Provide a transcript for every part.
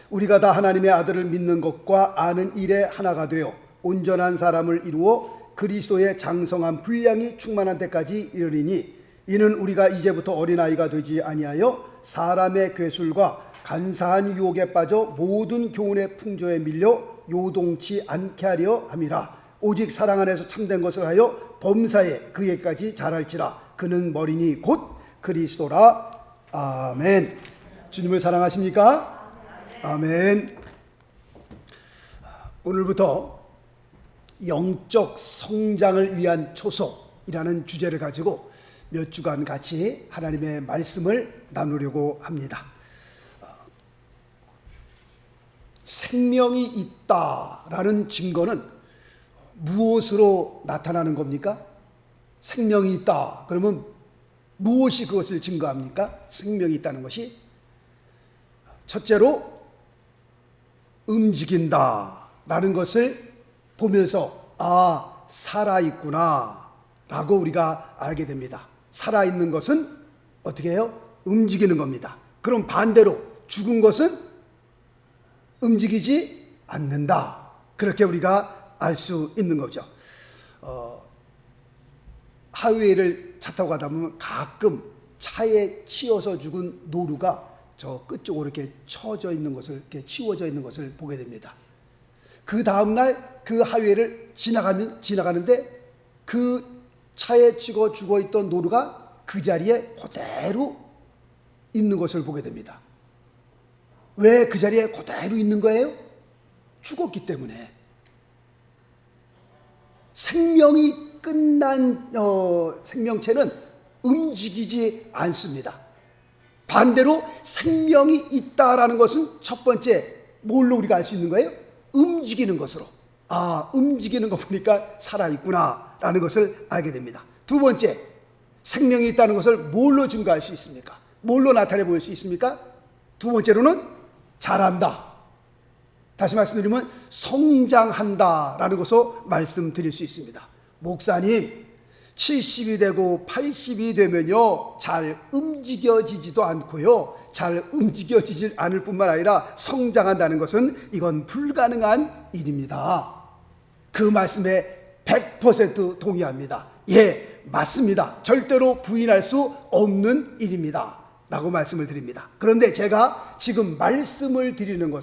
우리가 다 하나님의 아들을 믿는 것과 아는 일에 하나가 되어 온전한 사람을 이루어 그리스도의 장성한 분량이 충만한 때까지 이르리니 이는 우리가 이제부터 어린아이가 되지 아니하여 사람의 괴술과 간사한 유혹에 빠져 모든 교훈의 풍조에 밀려 요동치 않게 하려 함이라. 오직 사랑 안에서 참된 것을 하여 범사에 그에까지 자랄지라. 그는 머리니 곧 그리스도라. 아멘. 주님을 사랑하십니까? 아멘. 오늘부터 영적 성장을 위한 초석이라는 주제를 가지고 몇 주간 같이 하나님의 말씀을 나누려고 합니다. 생명이 있다라는 증거는 무엇으로 나타나는 겁니까? 생명이 있다. 그러면 무엇이 그것을 증거합니까? 생명이 있다는 것이 첫째로 움직인다라는 것을 보면서 살아있구나 라고 우리가 알게 됩니다. 살아있는 것은 어떻게 해요? 움직이는 겁니다. 그럼 반대로 죽은 것은 움직이지 않는다. 그렇게 우리가 알 수 있는 거죠. 하이웨이를 차 타고 가다 보면 가끔 차에 치여서 죽은 노루가 저 끝쪽으로 이렇게 쳐져 있는 것을, 이렇게 치워져 있는 것을 보게 됩니다. 그 다음날 그 하이웨이를 지나가는데 그 차에 치고 죽어 있던 노루가 그 자리에 그대로 있는 것을 보게 됩니다. 왜 그 자리에 그대로 있는 거예요? 죽었기 때문에. 생명이 끝난 생명체는 움직이지 않습니다. 반대로 생명이 있다라는 것은 첫 번째 뭘로 우리가 알 수 있는 거예요? 움직이는 것으로. 움직이는 거 보니까 살아있구나 라는 것을 알게 됩니다. 두 번째, 생명이 있다는 것을 뭘로 증거할 수 있습니까? 뭘로 나타내 보일 수 있습니까? 두 번째로는 자란다. 다시 말씀드리면 성장한다 라는 것으로 말씀드릴 수 있습니다. 목사님, 70이 되고 80이 되면요 잘 움직여지지도 않고요, 잘 움직여지지 않을 뿐만 아니라 성장한다는 것은 이건 불가능한 일입니다. 그 말씀에 100% 동의합니다. 예, 맞습니다. 절대로 부인할 수 없는 일입니다 라고 말씀을 드립니다. 그런데 제가 지금 말씀을 드리려고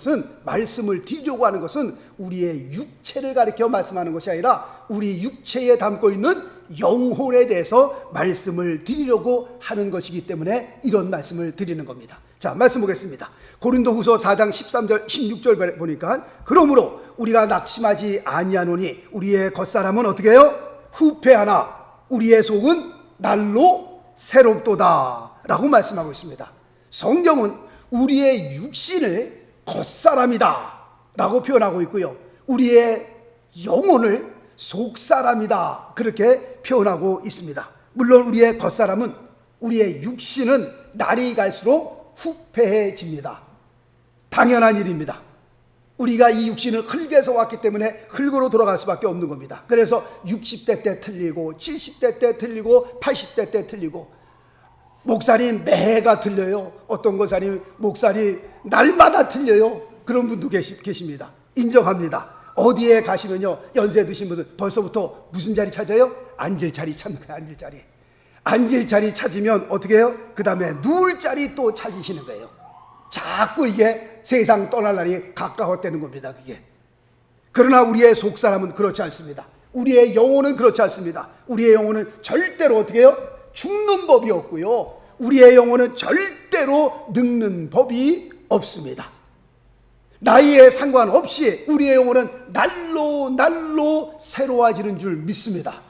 하는 것은 우리의 육체를 가리켜 말씀하는 것이 아니라 우리 육체에 담고 있는 영혼에 대해서 말씀을 드리려고 하는 것이기 때문에 이런 말씀을 드리는 겁니다. 자, 말씀 보겠습니다. 고린도후서 4장 13절 16절 보니까 그러므로 우리가 낙심하지 아니하노니 우리의 겉사람은 어떻게 해요? 후패하나 우리의 속은 날로 새롭도다 라고 말씀하고 있습니다. 성경은 우리의 육신을 겉사람이다 라고 표현하고 있고요, 우리의 영혼을 속사람이다 그렇게 표현하고 있습니다. 물론 우리의 겉사람은, 우리의 육신은 날이 갈수록 후패해집니다. 당연한 일입니다. 우리가 이 육신을 흙에서 왔기 때문에 흙으로 돌아갈 수밖에 없는 겁니다. 그래서 60대 때 틀리고 70대 때 틀리고 80대 때 틀리고, 목사님 매해가 틀려요. 어떤 목사님 목사님 날마다 틀려요. 그런 분도 계십니다. 인정합니다. 어디에 가시면요 연세 드신 분들 벌써부터 무슨 자리 찾아요? 앉을 자리 찾는 거예요. 앉을 자리. 앉을 자리 찾으면 어떻게 해요? 그 다음에 누울 자리 또 찾으시는 거예요. 자꾸 이게 세상 떠날 날이 가까웠다는 겁니다. 그게. 그러나 우리의 속사람은 그렇지 않습니다. 우리의 영혼은 그렇지 않습니다. 우리의 영혼은 절대로 어떻게 해요? 죽는 법이 없고요, 우리의 영혼은 절대로 늙는 법이 없습니다. 나이에 상관없이 우리의 영혼은 날로 새로워지는 줄 믿습니다.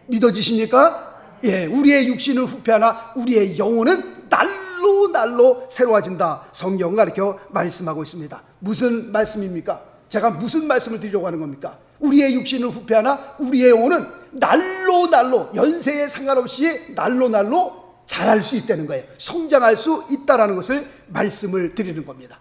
믿어지십니까? 예, 우리의 육신은 후패하나 우리의 영혼은 날로 새로워진다. 성경은 가르쳐 말씀하고 있습니다. 무슨 말씀입니까? 제가 무슨 말씀을 드리려고 하는 겁니까? 우리의 육신은 후패하나 우리의 영혼은 날로 연세에 상관없이 날로 자랄 수 있다는 거예요. 성장할 수 있다는 것을 말씀을 드리는 겁니다.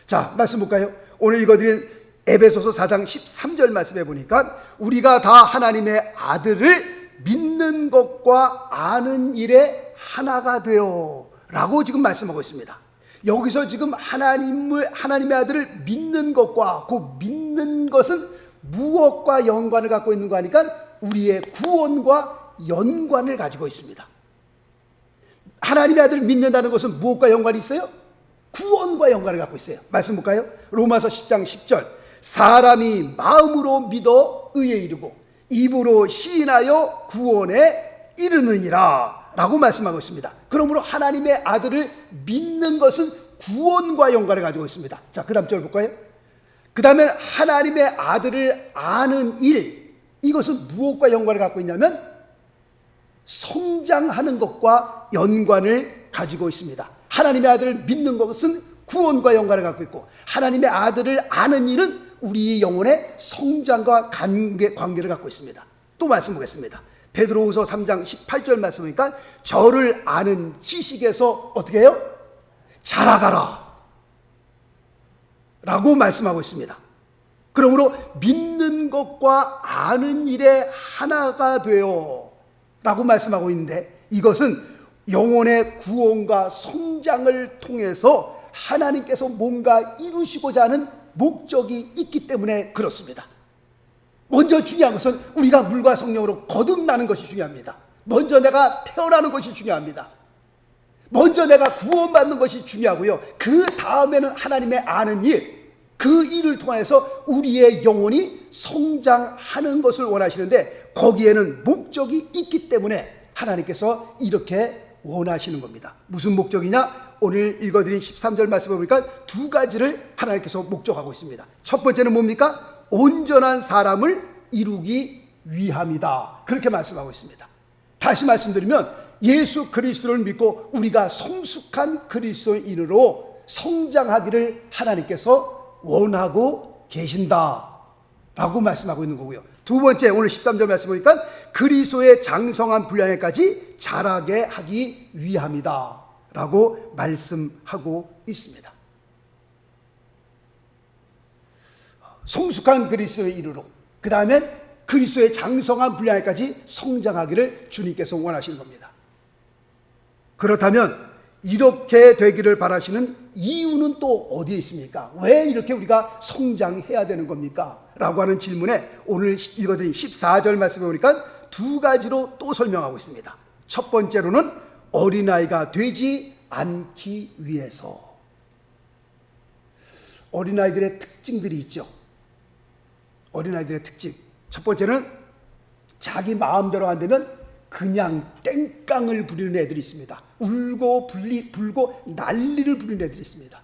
자, 말씀 볼까요? 오늘 읽어드린 에베소서 4장 13절 말씀해 보니까 우리가 다 하나님의 아들을 믿는 것과 아는 일에 하나가 되어 라고 지금 말씀하고 있습니다. 여기서 지금 하나님의 아들을 믿는 것과 그 믿는 것은 무엇과 연관을 갖고 있는 거 하니까 우리의 구원과 연관을 가지고 있습니다. 하나님의 아들을 믿는다는 것은 무엇과 연관이 있어요? 구원과 연관을 갖고 있어요. 말씀 볼까요? 로마서 10장 10절. 사람이 마음으로 믿어 의에 이르고 입으로 시인하여 구원에 이르느니라 라고 말씀하고 있습니다. 그러므로 하나님의 아들을 믿는 것은 구원과 연관을 가지고 있습니다. 자, 그 다음 절 볼까요? 그 다음에 하나님의 아들을 아는 일, 이것은 무엇과 연관을 갖고 있냐면 성장하는 것과 연관을 가지고 있습니다. 하나님의 아들을 믿는 것은 구원과 연관을 갖고 있고, 하나님의 아들을 아는 일은 우리 영혼의 성장과 관계를 갖고 있습니다. 또 말씀 보겠습니다. 베드로후서 3장 18절 말씀 보니까 저를 아는 지식에서 어떻게 해요? 자라가라 라고 말씀하고 있습니다. 그러므로 믿는 것과 아는 일에 하나가 되어 라고 말씀하고 있는데, 이것은 영혼의 구원과 성장을 통해서 하나님께서 뭔가 이루시고자 하는 목적이 있기 때문에 그렇습니다. 먼저 중요한 것은 우리가 물과 성령으로 거듭나는 것이 중요합니다. 먼저 내가 태어나는 것이 중요합니다. 먼저 내가 구원받는 것이 중요하고요. 그 다음에는 하나님의 아는 일, 그 일을 통해서 우리의 영혼이 성장하는 것을 원하시는데, 거기에는 목적이 있기 때문에 하나님께서 이렇게 원하시는 겁니다. 무슨 목적이냐? 오늘 읽어드린 13절 말씀을 보니까 두 가지를 하나님께서 목적하고 있습니다. 첫 번째는 뭡니까? 온전한 사람을 이루기 위함이다. 그렇게 말씀하고 있습니다. 다시 말씀드리면 예수 그리스도를 믿고 우리가 성숙한 그리스도인으로 성장하기를 하나님께서 원하고 계신다 라고 말씀하고 있는 거고요. 두 번째, 오늘 13절 말씀 보니까 그리스도의 장성한 분량에까지 자라게 하기 위함이다 라고 말씀하고 있습니다. 성숙한 그리스도의 이르로, 그 다음에 그리스도의 장성한 분량에까지 성장하기를 주님께서 원하시는 겁니다. 그렇다면 이렇게 되기를 바라시는 이유는 또 어디에 있습니까? 왜 이렇게 우리가 성장해야 되는 겁니까? 라고 하는 질문에 오늘 읽어드린 14절 말씀을 보니까 두 가지로 또 설명하고 있습니다. 첫 번째로는 어린아이가 되지 않기 위해서. 어린아이들의 특징들이 있죠. 어린아이들의 특징. 첫 번째는 자기 마음대로 안 되면 그냥 땡깡을 부리는 애들이 있습니다. 울고 불고 난리를 부리는 애들이 있습니다.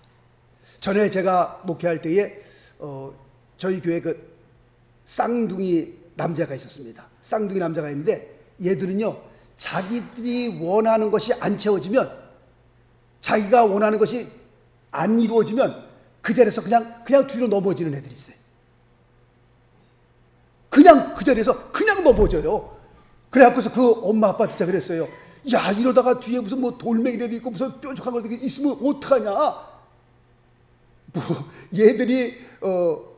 전에 제가 목회할 때에 저희 교회 그 쌍둥이 남자가 있었습니다. 쌍둥이 남자가 있는데 얘들은요, 자기들이 원하는 것이 안 채워지면, 자기가 원하는 것이 안 이루어지면 그 자리에서 그냥 뒤로 넘어지는 애들이 있어요. 그냥 그 자리에서 그냥 넘어져요. 그래갖고서 그 엄마 아빠 진짜 그랬어요. 야, 이러다가 뒤에 무슨 뭐 돌멩이라도 있고 무슨 뾰족한 거 있으면 어떡하냐. 뭐 얘들이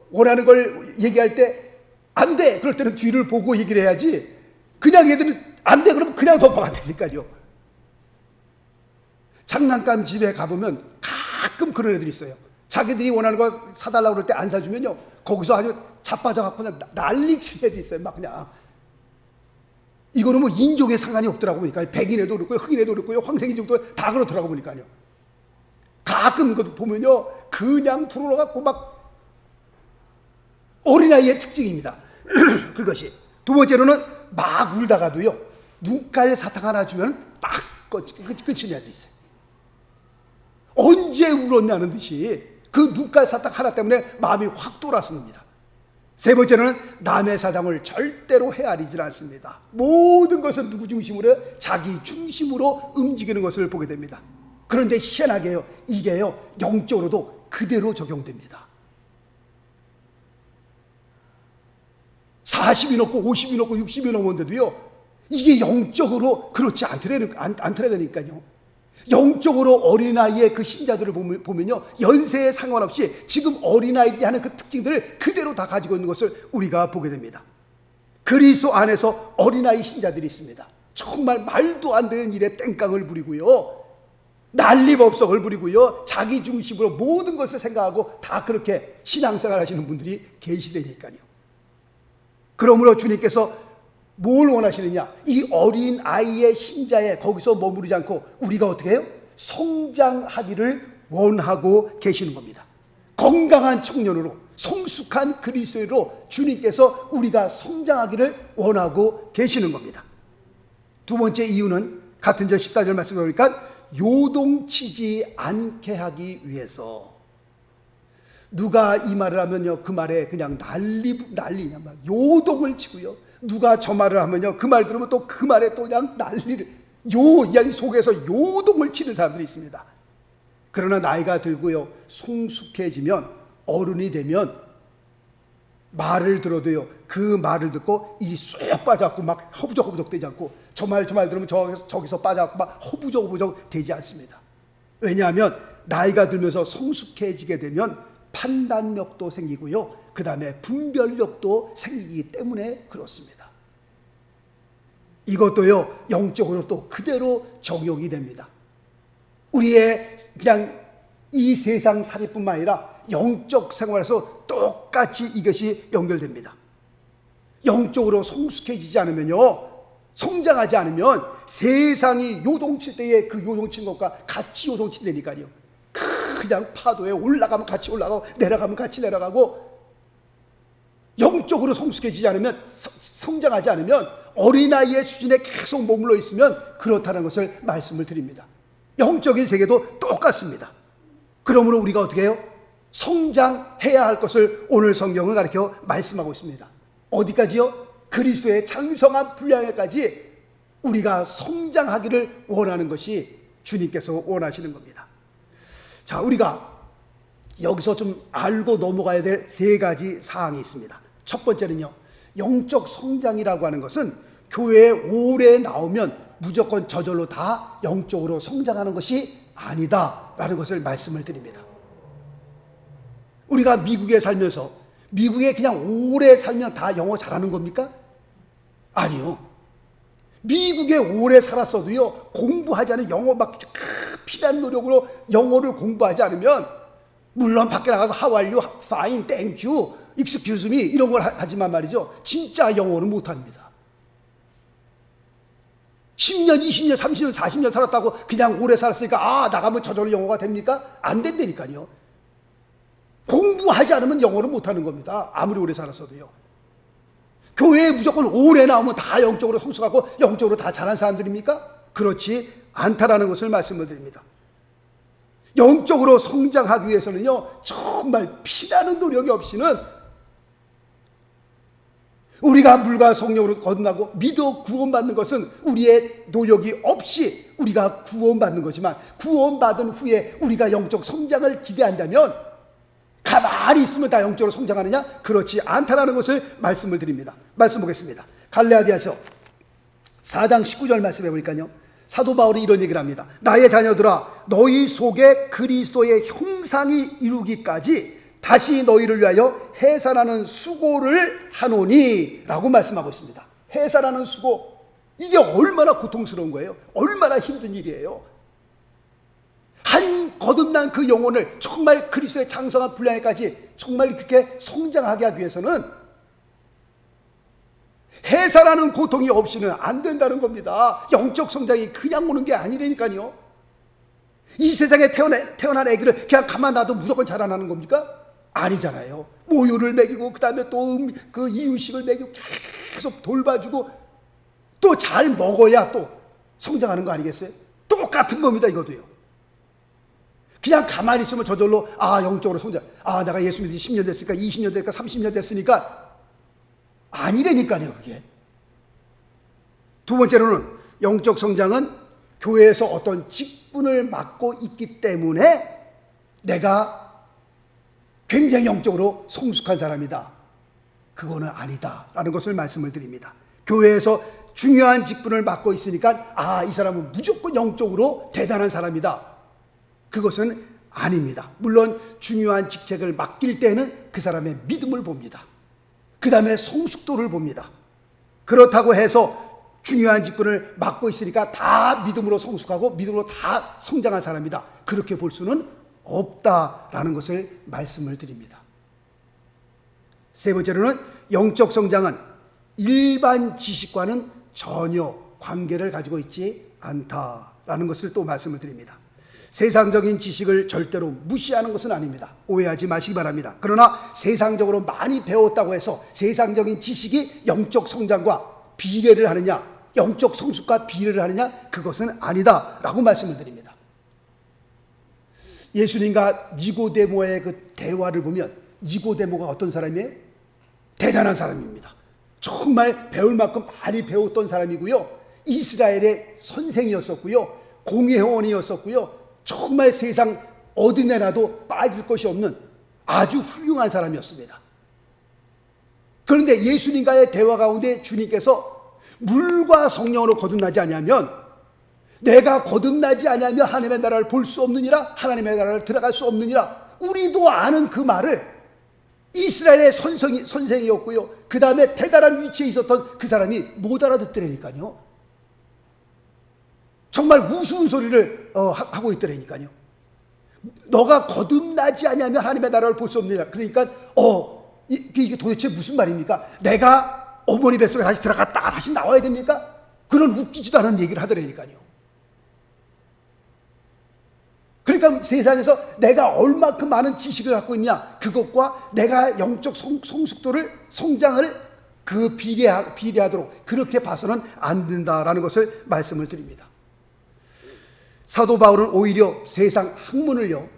원하는 걸 얘기할 때 안 돼, 그럴 때는 뒤를 보고 얘기를 해야지. 그냥 얘들은 안 돼 그러면 그냥 넘어간다니까요. 장난감 집에 가보면 가끔 그런 애들이 있어요. 자기들이 원하는 거 사달라고 그럴 때 안 사주면요, 거기서 아주 자빠져갖고 그냥 난리치는 애도 있어요. 막 그냥. 이거는 뭐 인종에 상관이 없더라고 보니까. 백인에도 그렇고요, 흑인에도 그렇고요, 황색인종도 다 그렇더라고 보니까요. 가끔 그거 보면요, 그냥 들어가갖고 막 어린아이의 특징입니다. 그것이. 두 번째로는 막 울다가도요, 눈깔 사탕 하나 주면 딱 끝이 나도 있어요. 언제 울었냐는 듯이 그 눈깔 사탕 하나 때문에 마음이 확 돌아섭니다. 세 번째는 남의 사정을 절대로 헤아리질 않습니다. 모든 것은 누구 중심으로 해요? 자기 중심으로 움직이는 것을 보게 됩니다. 그런데 희한하게요, 이게요, 영적으로도 그대로 적용됩니다. 40이 넘고 50이 넘고 60이 넘었는데도요, 이게 영적으로 그렇지 않더라니까요. 영적으로 어린아이의 그 신자들을 보면요, 연세에 상관없이 지금 어린아이들이 하는 그 특징들을 그대로 다 가지고 있는 것을 우리가 보게 됩니다. 그리스도 안에서 어린아이 신자들이 있습니다. 정말 말도 안 되는 일에 땡깡을 부리고요, 난리법석을 부리고요, 자기 중심으로 모든 것을 생각하고 다 그렇게 신앙생활 하시는 분들이 계시다니까요. 그러므로 주님께서 뭘 원하시느냐? 이 어린 아이의 심자에 거기서 머무르지 않고 우리가 어떻게 해요? 성장하기를 원하고 계시는 겁니다. 건강한 청년으로, 성숙한 그리스도로 주님께서 우리가 성장하기를 원하고 계시는 겁니다. 두 번째 이유는 같은 절 14절 말씀을 보니까 요동치지 않게 하기 위해서. 누가 이 말을 하면요, 그 말에 그냥 난리냐 막 요동을 치고요, 누가 저 말을 하면요, 그 말 들으면 또 그 말에 또 그냥 난리를, 이 속에서 요동을 치는 사람들이 있습니다. 그러나 나이가 들고요, 성숙해지면, 어른이 되면 말을 들어도요, 그 말을 듣고 이 쑥 빠져갖고 막 허부적허부적 되지 않고, 저 말 들으면 저기서 빠져갖고 막 허부적허부적 되지 않습니다. 왜냐하면 나이가 들면서 성숙해지게 되면 판단력도 생기고요, 그 다음에 분별력도 생기기 때문에 그렇습니다. 이것도요, 영적으로 또 그대로 적용이 됩니다. 우리의 그냥 이 세상 살이뿐만 아니라 영적 생활에서 똑같이 이것이 연결됩니다. 영적으로 성숙해지지 않으면요, 성장하지 않으면 세상이 요동칠 때에 그 요동친 것과 같이 요동친다니까요. 그냥 파도에 올라가면 같이 올라가고 내려가면 같이 내려가고, 영적으로 성숙해지지 않으면, 성장하지 않으면 어린아이의 수준에 계속 머물러 있으면 그렇다는 것을 말씀을 드립니다. 영적인 세계도 똑같습니다. 그러므로 우리가 어떻게 해요? 성장해야 할 것을 오늘 성경은 가르쳐 말씀하고 있습니다. 어디까지요? 그리스도의 장성한 분량에까지 우리가 성장하기를 원하는 것이 주님께서 원하시는 겁니다. 자, 우리가 여기서 좀 알고 넘어가야 될 세 가지 사항이 있습니다. 첫 번째는요, 영적 성장이라고 하는 것은 교회에 오래 나오면 무조건 저절로 다 영적으로 성장하는 것이 아니다라는 것을 말씀을 드립니다. 우리가 미국에 살면서, 미국에 그냥 오래 살면 다 영어 잘하는 겁니까? 아니요. 미국에 오래 살았어도요, 공부하지 않은 영어 막 피난 노력으로 영어를 공부하지 않으면, 물론 밖에 나가서 How are you? Fine, thank you, excuse me 이런 걸 하지만 말이죠, 진짜 영어는 못합니다. 10년, 20년, 30년, 40년 살았다고 그냥 오래 살았으니까 나가면 저절로 영어가 됩니까? 안 된다니까요. 공부하지 않으면 영어를 못하는 겁니다. 아무리 오래 살았어도요. 교회에 무조건 오래 나오면 다 영적으로 성숙하고 영적으로 다 잘한 사람들입니까? 그렇지 않다라는 것을 말씀을 드립니다. 영적으로 성장하기 위해서는요, 정말 피나는 노력이 없이는, 우리가 물과 성령으로 거듭나고 믿어 구원받는 것은 우리의 노력이 없이 우리가 구원받는 거지만, 구원받은 후에 우리가 영적 성장을 기대한다면 가만히 있으면 다 영적으로 성장하느냐? 그렇지 않다라는 것을 말씀을 드립니다. 말씀 보겠습니다. 갈라디아서 4장 19절 말씀해 보니까요, 사도 바울이 이런 얘기를 합니다. 나의 자녀들아, 너희 속에 그리스도의 형상이 이루기까지 다시 너희를 위하여 해산하는 수고를 하노니 라고 말씀하고 있습니다. 해산하는 수고, 이게 얼마나 고통스러운 거예요. 얼마나 힘든 일이에요. 한 거듭난 그 영혼을 정말 그리스도의 장성한 분량에까지 정말 그렇게 성장하게 하기 위해서는 해산하는 고통이 없이는 안 된다는 겁니다. 영적 성장이 그냥 오는 게 아니라니까요. 이 세상에 태어난 아기를 그냥 가만 놔도 무조건 자라나는 겁니까? 아니잖아요. 모유를 먹이고, 그 다음에 또 그 이유식을 먹이고 계속 돌봐주고 또 잘 먹어야 또 성장하는 거 아니겠어요? 똑같은 겁니다. 이것도요. 그냥 가만히 있으면 저절로 영적으로 성장, 내가 예수 믿은 지 10년 됐으니까, 20년 됐으니까, 30년 됐으니까, 아니라니까요. 그게. 두 번째로는 영적 성장은 교회에서 어떤 직분을 맡고 있기 때문에 내가 굉장히 영적으로 성숙한 사람이다, 그거는 아니다라는 것을 말씀을 드립니다. 교회에서 중요한 직분을 맡고 있으니까 이 사람은 무조건 영적으로 대단한 사람이다, 그것은 아닙니다. 물론 중요한 직책을 맡길 때는 그 사람의 믿음을 봅니다. 그 다음에 성숙도를 봅니다. 그렇다고 해서 중요한 직분을 맡고 있으니까 다 믿음으로 성숙하고 믿음으로 다 성장한 사람이다. 그렇게 볼 수는 없다라는 것을 말씀을 드립니다. 세 번째로는 영적 성장은 일반 지식과는 전혀 관계를 가지고 있지 않다라는 것을 또 말씀을 드립니다. 세상적인 지식을 절대로 무시하는 것은 아닙니다. 오해하지 마시기 바랍니다. 그러나 세상적으로 많이 배웠다고 해서 세상적인 지식이 영적 성장과 비례를 하느냐, 영적 성숙과 비례를 하느냐, 그것은 아니다라고 말씀을 드립니다. 예수님과 니고데모의 그 대화를 보면 니고데모가 어떤 사람이에요? 대단한 사람입니다. 정말 배울 만큼 많이 배웠던 사람이고요. 이스라엘의 선생이었었고요. 공회원이었었고요. 정말 세상 어디 내놔도 빠질 것이 없는 아주 훌륭한 사람이었습니다. 그런데 예수님과의 대화 가운데 주님께서 물과 성령으로 거듭나지 아니하면, 내가 거듭나지 아니하면 하나님의 나라를 볼 수 없느니라, 하나님의 나라를 들어갈 수 없느니라, 우리도 아는 그 말을 이스라엘의 선생이었고요, 그 다음에 대단한 위치에 있었던 그 사람이 못 알아듣더라니까요. 정말 우스운 소리를 하고 있더라니까요. 너가 거듭나지 아니하면 하나님의 나라를 볼 수 없느니라. 그러니까 이게 도대체 무슨 말입니까? 내가 어머니 뱃속에 다시 들어갔다가 다시 나와야 됩니까? 그런 웃기지도 않은 얘기를 하더라니까요. 그러니까 세상에서 내가 얼마큼 많은 지식을 갖고 있냐, 그것과 내가 영적 성숙도를, 성장을 그 비례하도록 그렇게 봐서는 안 된다라는 것을 말씀을 드립니다. 사도 바울은 오히려 세상 학문을요,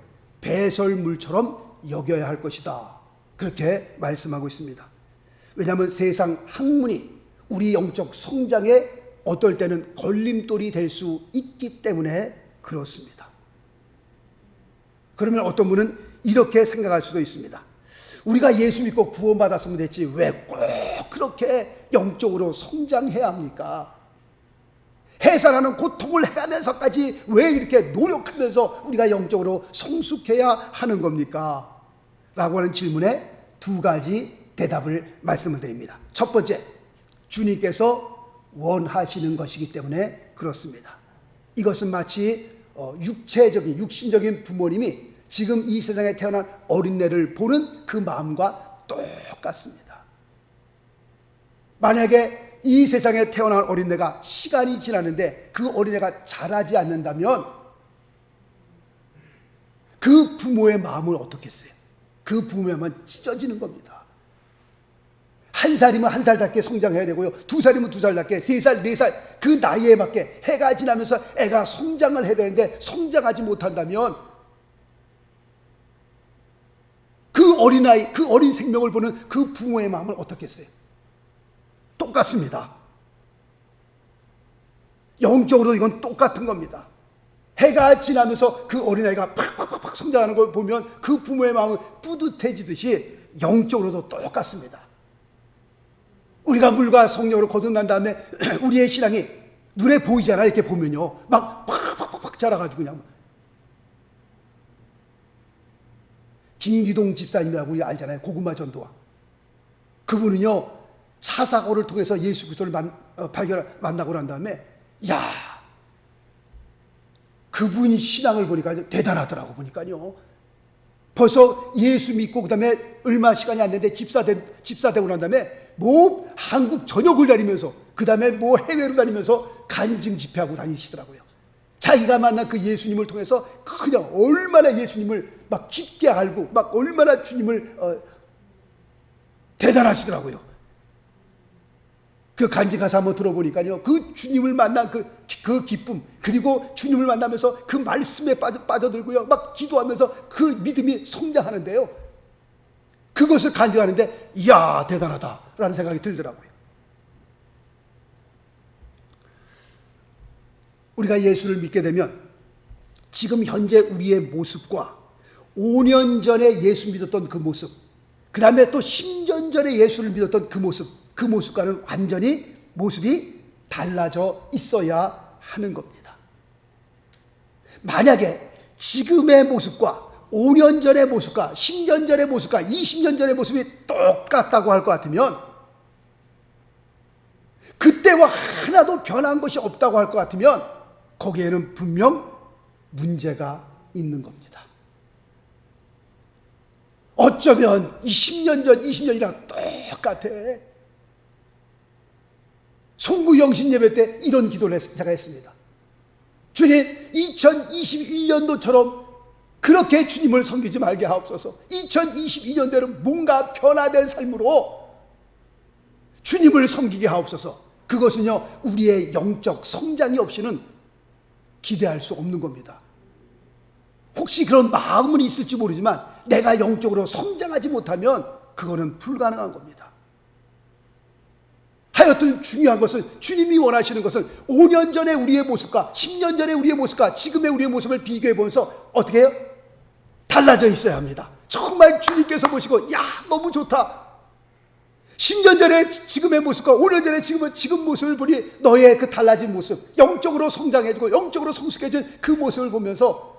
배설물처럼 여겨야 할 것이다, 그렇게 말씀하고 있습니다. 왜냐하면 세상 학문이 우리 영적 성장에 어떨 때는 걸림돌이 될 수 있기 때문에 그렇습니다. 그러면 어떤 분은 이렇게 생각할 수도 있습니다. 우리가 예수 믿고 구원받았으면 됐지 왜 꼭 그렇게 영적으로 성장해야 합니까? 해산하는 고통을 해가면서까지 왜 이렇게 노력하면서 우리가 영적으로 성숙해야 하는 겁니까? 라고 하는 질문에 두 가지 대답을 말씀을 드립니다. 첫 번째, 주님께서 원하시는 것이기 때문에 그렇습니다. 이것은 마치 육신적인 부모님이 지금 이 세상에 태어난 어린애를 보는 그 마음과 똑같습니다. 만약에 이 세상에 태어난 어린애가 시간이 지났는데 그 어린애가 자라지 않는다면 그 부모의 마음을 어떻겠어요? 그 부모의 마음은 찢어지는 겁니다. 한 살이면 한 살답게 성장해야 되고요, 두 살이면 두 살답게, 세 살, 네 살, 그 나이에 맞게 해가 지나면서 애가 성장을 해야 되는데 성장하지 못한다면 그 어린아이, 그 어린 생명을 보는 그 부모의 마음을 어떻겠어요? 똑같습니다. 영적으로 이건 똑같은 겁니다. 해가 지나면서 그 어린아이가 팍팍팍 성장하는 걸 보면 그 부모의 마음은 뿌듯해지듯이 영적으로도 똑같습니다. 우리가 물과 성령으로 거듭난 다음에 우리의 신앙이 눈에 보이잖아요. 이렇게 보면요, 막 팍팍팍 자라가지고 그냥. 김기동 집사님이라고 우리 알잖아요. 고구마 전도왕. 그분은요, 차 사고를 통해서 예수 그리스도를 만나고 난 다음에, 야, 그분 신앙을 보니까 대단하더라고. 보니까요, 벌써 예수 믿고 그 다음에 얼마 시간이 안 됐는데 집사 되고 난 다음에 뭐 한국 전역을 다니면서 그 다음에 뭐 해외로 다니면서 간증 집회하고 다니시더라고요. 자기가 만난 그 예수님을 통해서 그냥 얼마나 예수님을 막 깊게 알고 막 얼마나 주님을 대단하시더라고요. 그 간증 가사 한번 들어보니까요, 그 주님을 만난 그 기쁨, 그리고 주님을 만나면서 그 말씀에 빠져들고요, 막 기도하면서 그 믿음이 성장하는데요, 그것을 간증하는데 이야 대단하다라는 생각이 들더라고요. 우리가 예수를 믿게 되면 지금 현재 우리의 모습과 5년 전에 예수 믿었던 그 모습, 그 다음에 또 10년 전에 예수를 믿었던 그 모습과는 완전히 모습이 달라져 있어야 하는 겁니다. 만약에 지금의 모습과 5년 전의 모습과 10년 전의 모습과 20년 전의 모습이 똑같다고 할 것 같으면 그때와 하나도 변한 것이 없다고 할 것 같으면 거기에는 분명 문제가 있는 겁니다. 어쩌면 이 10년 전, 20년이랑 똑같아. 송구영신 예배 때 이런 기도를 제가 했습니다. 주님, 2021년도처럼 그렇게 주님을 섬기지 말게 하옵소서. 2022년대로 뭔가 변화된 삶으로 주님을 섬기게 하옵소서. 그것은요, 우리의 영적 성장이 없이는 기대할 수 없는 겁니다. 혹시 그런 마음은 있을지 모르지만 내가 영적으로 성장하지 못하면 그거는 불가능한 겁니다. 하여튼 중요한 것은, 주님이 원하시는 것은 5년 전의 우리의 모습과 10년 전의 우리의 모습과 지금의 우리의 모습을 비교해 보면서 어떻게 해요? 달라져 있어야 합니다. 정말 주님께서 보시고, 야, 너무 좋다. 10년 전에 지금의 모습과 5년 전에 지금 모습을 보니 너의 그 달라진 모습, 영적으로 성장해지고 영적으로 성숙해진 그 모습을 보면서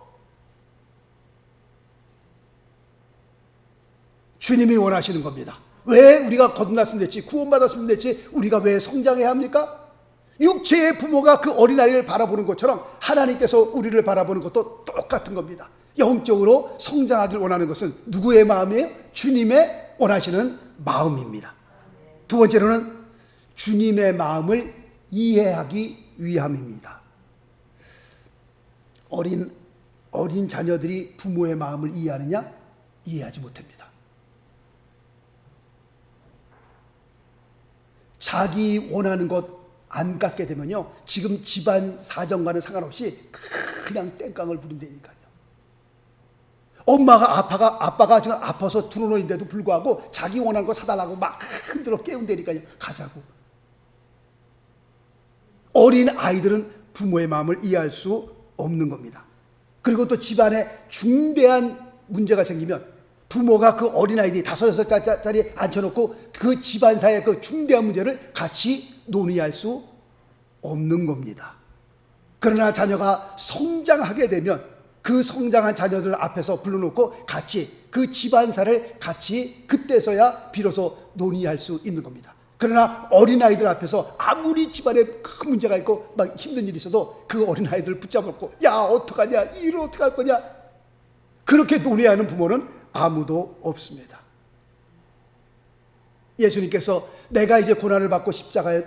주님이 원하시는 겁니다. 왜 우리가 거듭났으면 됐지, 구원받았으면 됐지, 우리가 왜 성장해야 합니까? 육체의 부모가 그 어린아이를 바라보는 것처럼 하나님께서 우리를 바라보는 것도 똑같은 겁니다. 영적으로 성장하길 원하는 것은 누구의 마음이에요? 주님의 원하시는 마음입니다. 두 번째로는 주님의 마음을 이해하기 위함입니다. 어린 자녀들이 부모의 마음을 이해하느냐? 이해하지 못합니다. 자기 원하는 것 안 갖게 되면요, 지금 집안 사정과는 상관없이 그냥 땡깡을 부린다니까요. 엄마가 아빠가 지금 아파서 들어놓인데도 불구하고 자기 원하는 거 사달라고 막 흔들어 깨운다니까요. 가자고. 어린 아이들은 부모의 마음을 이해할 수 없는 겁니다. 그리고 또 집안에 중대한 문제가 생기면 부모가 그 어린아이들이 5, 6살짜리 앉혀놓고 그 집안사의 그 중대한 문제를 같이 논의할 수 없는 겁니다. 그러나 자녀가 성장하게 되면 그 성장한 자녀들 앞에서 불러놓고 같이 그 집안사를 같이 그때서야 비로소 논의할 수 있는 겁니다. 그러나 어린아이들 앞에서 아무리 집안에 큰 문제가 있고 막 힘든 일이 있어도 그 어린아이들을 붙잡고, 야, 어떡하냐, 이 일을 어떻게 할 거냐, 그렇게 논의하는 부모는 아무도 없습니다. 예수님께서 내가 이제 고난을 받고 십자가에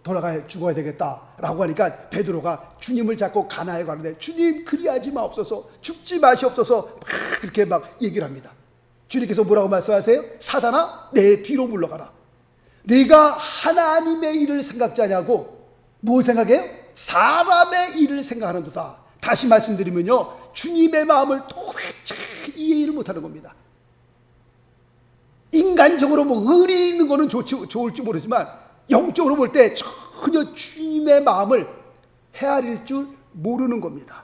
돌아가 죽어야 되겠다라고 하니까 베드로가 주님을 잡고 가나에 가는데, 주님, 그리하지 마옵소서, 죽지 마시옵소서, 막 그렇게 막 얘기를 합니다. 주님께서 뭐라고 말씀하세요? 사단아, 내 뒤로 물러가라. 네가 하나님의 일을 생각지 않냐고. 뭘 생각해요? 사람의 일을 생각하는도다. 다시 말씀드리면요, 주님의 마음을 도대체 이해를 못하는 겁니다. 인간적으로 뭐 의리 있는 거는 좋을지 모르지만 영적으로 볼 때 전혀 주님의 마음을 헤아릴 줄 모르는 겁니다.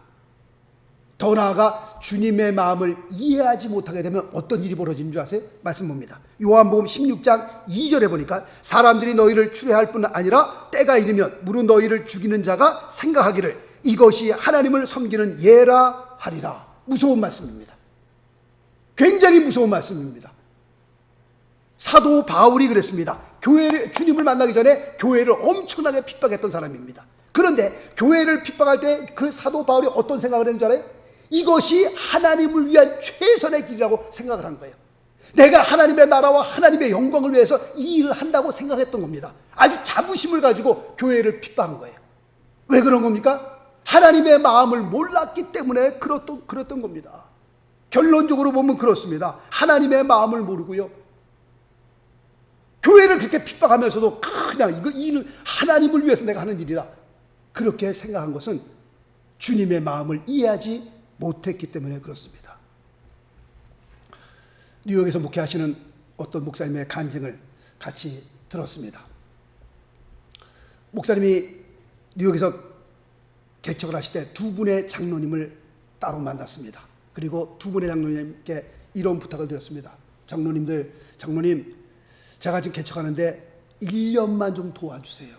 더 나아가 주님의 마음을 이해하지 못하게 되면 어떤 일이 벌어지는 줄 아세요? 말씀 봅니다. 요한복음 16장 2절에 보니까 사람들이 너희를 추례할 뿐 아니라 때가 이르면 무릇 너희를 죽이는 자가 생각하기를 이것이 하나님을 섬기는 예라 하리라. 무서운 말씀입니다. 굉장히 무서운 말씀입니다. 사도 바울이 그랬습니다. 주님을 만나기 전에 교회를 엄청나게 핍박했던 사람입니다. 그런데 교회를 핍박할 때 그 사도 바울이 어떤 생각을 했는지 알아요? 이것이 하나님을 위한 최선의 길이라고 생각을 한 거예요. 내가 하나님의 나라와 하나님의 영광을 위해서 이 일을 한다고 생각했던 겁니다. 아주 자부심을 가지고 교회를 핍박한 거예요. 왜 그런 겁니까? 하나님의 마음을 몰랐기 때문에 그랬던 겁니다. 결론적으로 보면 그렇습니다. 하나님의 마음을 모르고요, 교회를 그렇게 핍박하면서도 그냥 이거 일을 하나님을 위해서 내가 하는 일이다, 그렇게 생각한 것은 주님의 마음을 이해하지 못했기 때문에 그렇습니다. 뉴욕에서 목회하시는 어떤 목사님의 간증을 같이 들었습니다. 목사님이 뉴욕에서 개척을 하실 때 두 분의 장로님을 따로 만났습니다. 그리고 두 분의 장로님께 이런 부탁을 드렸습니다. 장로님, 제가 지금 개척하는데 1년만 좀 도와주세요.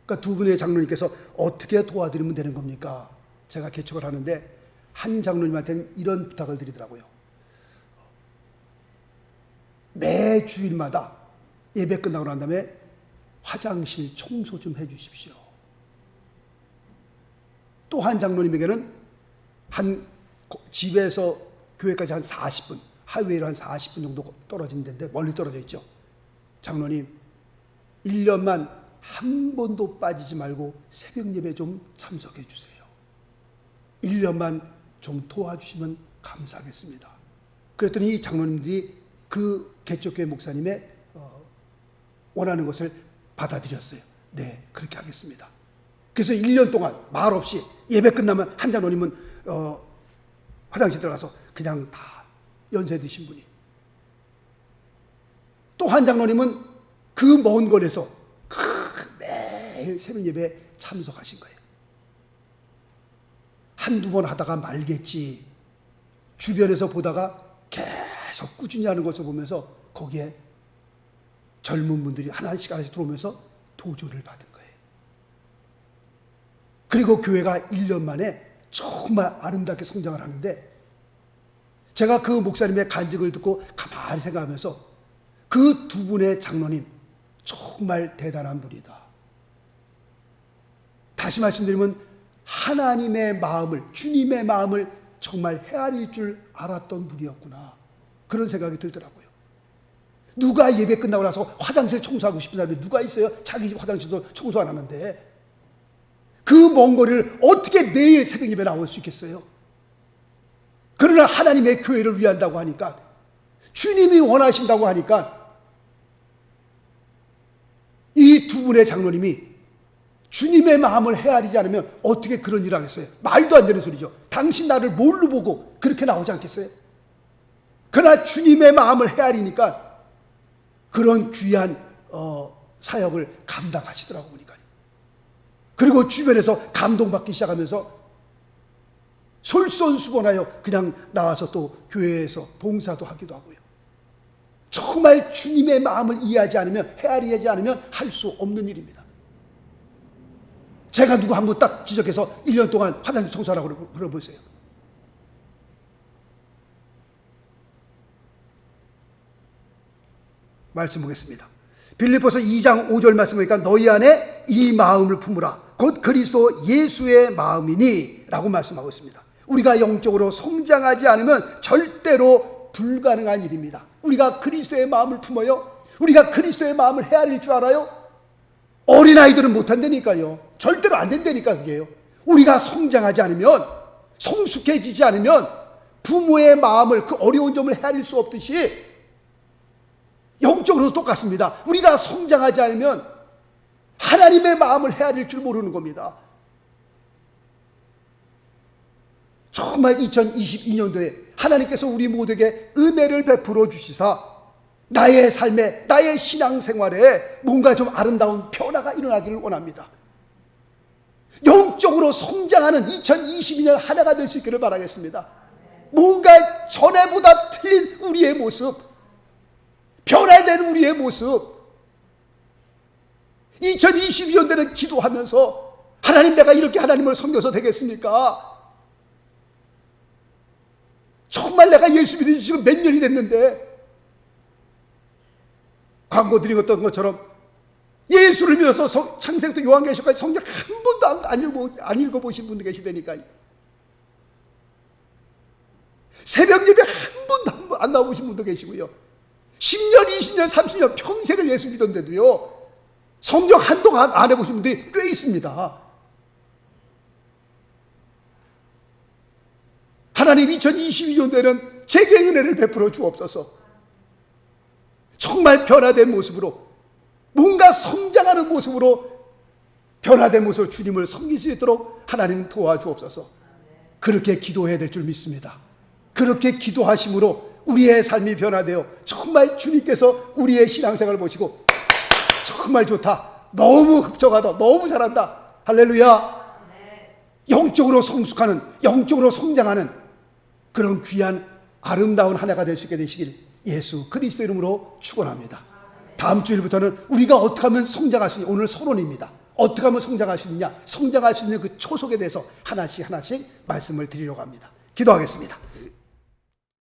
그러니까 두 분의 장로님께서 어떻게 도와드리면 되는 겁니까? 제가 개척을 하는데 한 장로님한테는 이런 부탁을 드리더라고요. 매 주일마다 예배 끝나고 난 다음에 화장실 청소 좀 해주십시오. 또 한 장로님에게는 집에서 교회까지 한 40분, 하이웨이로 한 40분 정도 떨어진 데인데 멀리 떨어져 있죠. 장로님, 1년만 한 번도 빠지지 말고 새벽 예배 좀 참석해 주세요. 1년만 좀 도와주시면 감사하겠습니다. 그랬더니 이 장로님들이 그 개척교회 목사님의 원하는 것을 받아들였어요. 네, 그렇게 하겠습니다. 그래서 1년 동안 말 없이 예배 끝나면 한 장로님은 화장실 들어가서 그냥 다 연세 드신 분이, 또 한 장로님은 그 먼 거리에서 매일 새벽 예배에 참석하신 거예요. 한두 번 하다가 말겠지, 주변에서 보다가 계속 꾸준히 하는 것을 보면서 거기에 젊은 분들이 하나씩 들어오면서 도전을 받은 거예요. 그리고 교회가 1년 만에 정말 아름답게 성장을 하는데, 제가 그 목사님의 간증을 듣고 가만히 생각하면서 그 두 분의 장로님 정말 대단한 분이다. 다시 말씀드리면 하나님의 마음을, 주님의 마음을 정말 헤아릴 줄 알았던 분이었구나, 그런 생각이 들더라고요. 누가 예배 끝나고 나서 화장실 청소하고 싶은 사람이 누가 있어요? 자기 집 화장실도 청소 안 하는데 그 먼 거리를 어떻게 매일 새벽 예배 나올 수 있겠어요? 그러나 하나님의 교회를 위한다고 하니까, 주님이 원하신다고 하니까 이 두 분의 장로님이 주님의 마음을 헤아리지 않으면 어떻게 그런 일을 하겠어요? 말도 안 되는 소리죠. 당신 나를 뭘로 보고 그렇게 나오지 않겠어요? 그러나 주님의 마음을 헤아리니까 그런 귀한 사역을 감당하시더라고 보니까. 그리고 주변에서 감동받기 시작하면서 솔선수범하여 그냥 나와서 또 교회에서 봉사도 하기도 하고요. 정말 주님의 마음을 이해하지 않으면, 헤아리지 않으면 할 수 없는 일입니다. 제가 누구 한 분 딱 지적해서 1년 동안 화장실 청소하라고 그러보세요. 말씀 보겠습니다. 빌립보서 2장 5절 말씀 보니까 너희 안에 이 마음을 품으라 곧 그리스도 예수의 마음이니 라고 말씀하고 있습니다. 우리가 영적으로 성장하지 않으면 절대로 불가능한 일입니다. 우리가 그리스도의 마음을 품어요? 우리가 그리스도의 마음을 헤아릴 줄 알아요? 어린아이들은 못한다니까요. 절대로 안 된다니까 그게요. 우리가 성장하지 않으면, 성숙해지지 않으면 부모의 마음을, 그 어려운 점을 헤아릴 수 없듯이 영적으로도 똑같습니다. 우리가 성장하지 않으면 하나님의 마음을 헤아릴 줄 모르는 겁니다. 정말 2022년도에 하나님께서 우리 모두에게 은혜를 베풀어 주시사 나의 삶에, 나의 신앙생활에 뭔가 좀 아름다운 변화가 일어나기를 원합니다. 영적으로 성장하는 2022년 하나가 될 수 있기를 바라겠습니다. 뭔가 전에보다 틀린 우리의 모습, 변화된 우리의 모습, 2022년도에는 기도하면서 하나님, 내가 이렇게 하나님을 섬겨서 되겠습니까? 정말 내가 예수 믿은 지 지금 몇 년이 됐는데, 광고 드리던 것처럼 예수를 믿어서 창세부터 요한계시록까지 성경 한 번도 안 읽어보신 분도 계시다니까요. 새벽 예배 한 번도 안 나와보신 분도 계시고요. 10년, 20년, 30년 평생을 예수 믿었는데도요, 성경 한동 안 해보신 분들이 꽤 있습니다. 하나님 2022년도에는 제게 은혜를 베풀어 주옵소서. 정말 변화된 모습으로, 뭔가 성장하는 모습으로, 변화된 모습으로 주님을 섬길 수 있도록 하나님 도와주옵소서. 그렇게 기도해야 될 줄 믿습니다. 그렇게 기도하심으로 우리의 삶이 변화되어 정말 주님께서 우리의 신앙생활을 보시고 정말 좋다, 너무 흡족하다, 너무 잘한다, 할렐루야, 영적으로 성숙하는, 영적으로 성장하는 그런 귀한 아름다운 한 해가 될 수 있게 되시길 예수 그리스도 이름으로 축원합니다. 다음 주일부터는 우리가 어떻게 하면 성장할 수 있냐, 오늘 서론입니다. 어떻게 하면 성장할 수 있냐, 성장할 수 있는 그 초석에 대해서 하나씩 말씀을 드리려고 합니다. 기도하겠습니다.